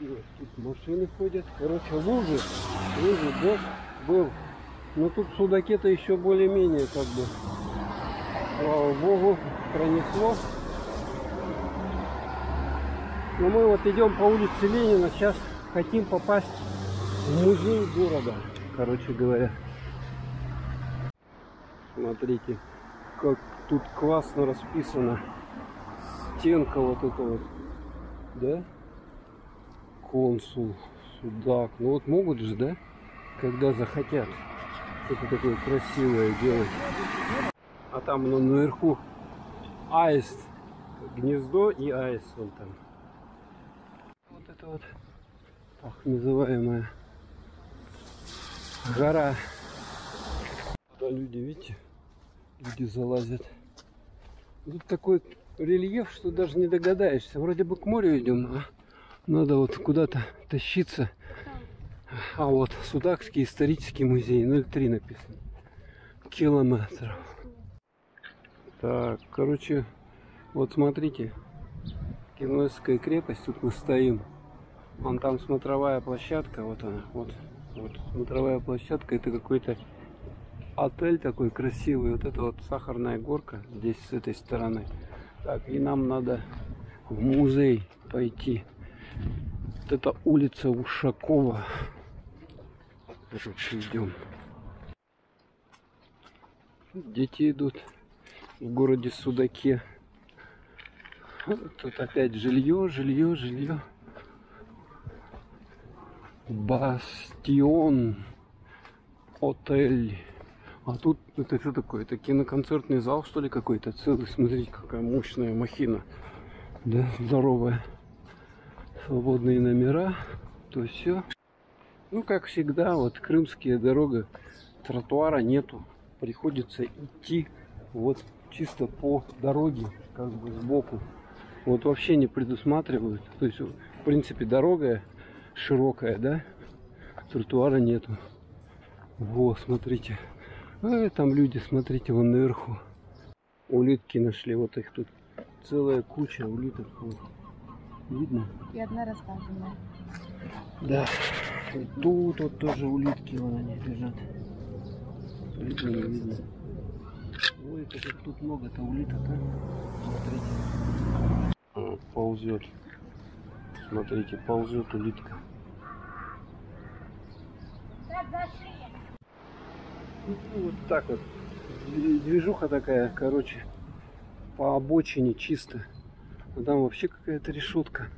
И вот тут машины ходят. Короче, лужи, дождь был. Но тут в Судаке-то еще более-менее как бы. Слава богу, пронесло. Но мы вот идем по улице Ленина. Сейчас хотим попасть в музей города, короче говоря. Смотрите, как тут классно расписано. Стенка вот эта вот, да? Консул, Судак. Ну вот могут же, да? Когда захотят что-то такое красивое делать. А там наверху аист, гнездо и аист вон там. Вот это вот так называемая гора. Туда люди, видите, люди залазят. Тут такой рельеф, что даже не догадаешься. Вроде бы к морю идем, а надо вот куда-то тащиться. А вот Судакский исторический музей, 0,3 написано километров. Так, короче, вот смотрите, Генуэзская крепость, тут мы стоим. Вон там смотровая площадка, вот она, вот смотровая площадка, это какой-то отель такой красивый. Вот это вот Сахарная горка здесь с этой стороны. Так, и нам надо в музей пойти. Вот это улица Ушакова. Идем. Дети идут в городе Судаке. Тут опять жилье. Бастион отель. А тут это что такое? Это киноконцертный зал, что ли, какой-то целый? Смотрите, какая мощная махина. Да, здоровая. Свободные номера. То все. Ну, как всегда, вот крымская дорога, тротуара нету. Приходится идти вот чисто по дороге, как бы сбоку. Вот вообще не предусматривают. То есть, в принципе, дорога широкая, да? Тротуара нету. Вот, смотрите. Там люди, смотрите, вон наверху. Улитки нашли, вот их тут целая куча улиток. Вот. Видно? И одна рассаженная. Да. И тут вот тоже улитки, вон они лежат. Видно, не видно. Ой, как тут много-то улиток, а? Смотрите. Ползет. Смотрите, ползет улитка. Ну, вот так вот. Движуха такая, короче, по обочине чисто. А там вообще какая-то решетка.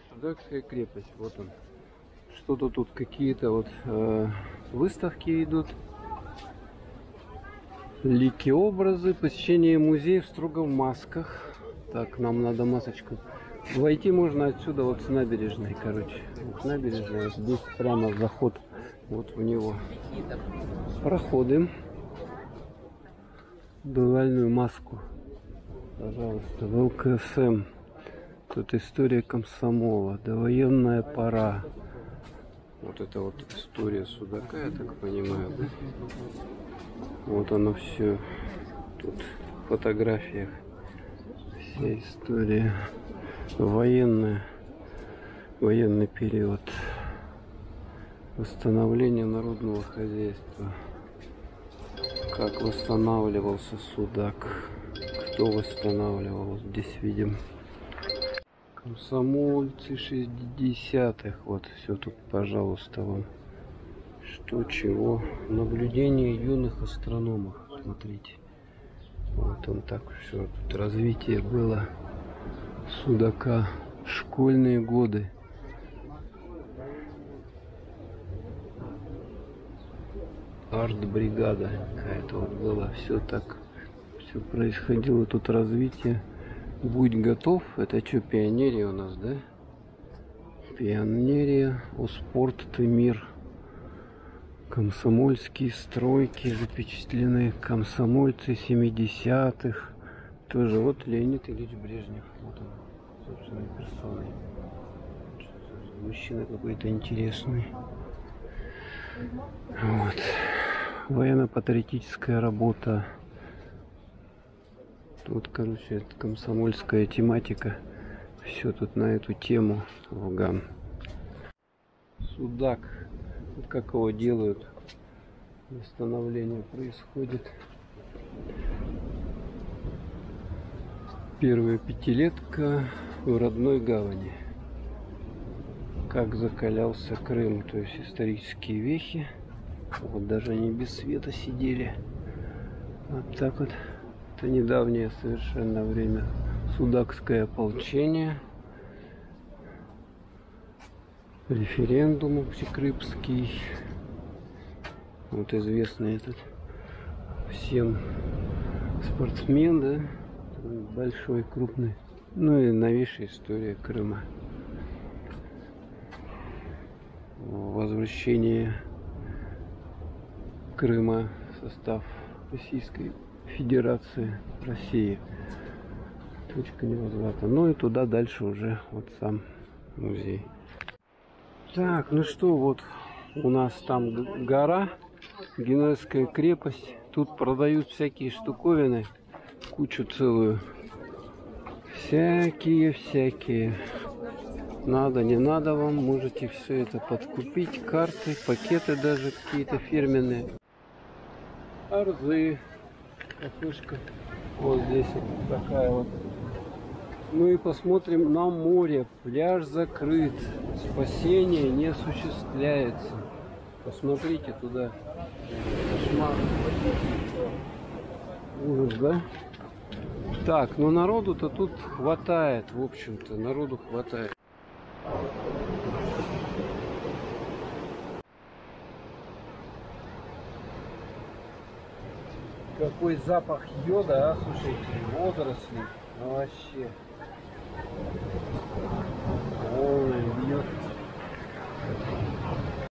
Судакская крепость, вот он. Что-то тут какие-то вот выставки идут. Лики-образы, посещение музеев строго в масках. Так, нам надо масочку. Войти можно отсюда вот с набережной, короче. Вот набережная, вот здесь прямо заход вот в него. Проходим. Дуальную маску. Пожалуйста, в ЛКСМ. Тут история комсомола. Довоенная пора. Вот это вот история Судака, я так понимаю, да? Вот оно все. Тут в фотографиях. Вся история. Военный период. Восстановление народного хозяйства. Как восстанавливался Судак. Кто восстанавливал? Здесь видим. Комсомольцы 60-х. Вот все тут, пожалуйста, вам. Что, чего. Наблюдение юных астрономов. Смотрите. Вот он так все. Тут развитие было Судака. Школьные годы. Арт-бригада какая-то вот была. Все так. Все происходило. Тут развитие. Будь готов. Это что, пионерия у нас, да? Пионерия. О, спорт, ты мир. Комсомольские стройки запечатлены. Комсомольцы 70-х. Тоже вот Леонид Ильич Брежнев. Вот он, собственной персоной. Мужчина какой-то интересный. Вот. Военно-патриотическая работа. Тут, короче, это комсомольская тематика. Все тут на эту тему. Афган. Судак. Вот как его делают. Восстановление происходит. Первая пятилетка в родной гавани. Как закалялся Крым. То есть исторические вехи. Вот даже они без света сидели. Вот так вот. Это недавнее совершенно время. Судакское ополчение. Референдум общекрымский. Вот известный этот всем спортсмен, да? Большой, крупный. Ну и новейшая история Крыма. Возвращение Крыма в состав Российской Федерации России. Точка невозврата. Ну и туда дальше уже вот сам музей. Так, ну что, вот у нас там гора, Генуэзская крепость. Тут продают всякие штуковины, кучу целую. Всякие. Надо, не надо вам, можете все это подкупить. Карты, пакеты даже какие-то фирменные. Арзы, кафешка. Вот здесь вот такая вот. Ну и посмотрим на море. Пляж закрыт. Спасение не осуществляется. Посмотрите туда. Кошмар. Ужас, да? Так, ну народу-то тут хватает, в общем-то. Народу хватает. Какой запах йода, а? Слушайте, водоросли. Ну, вообще.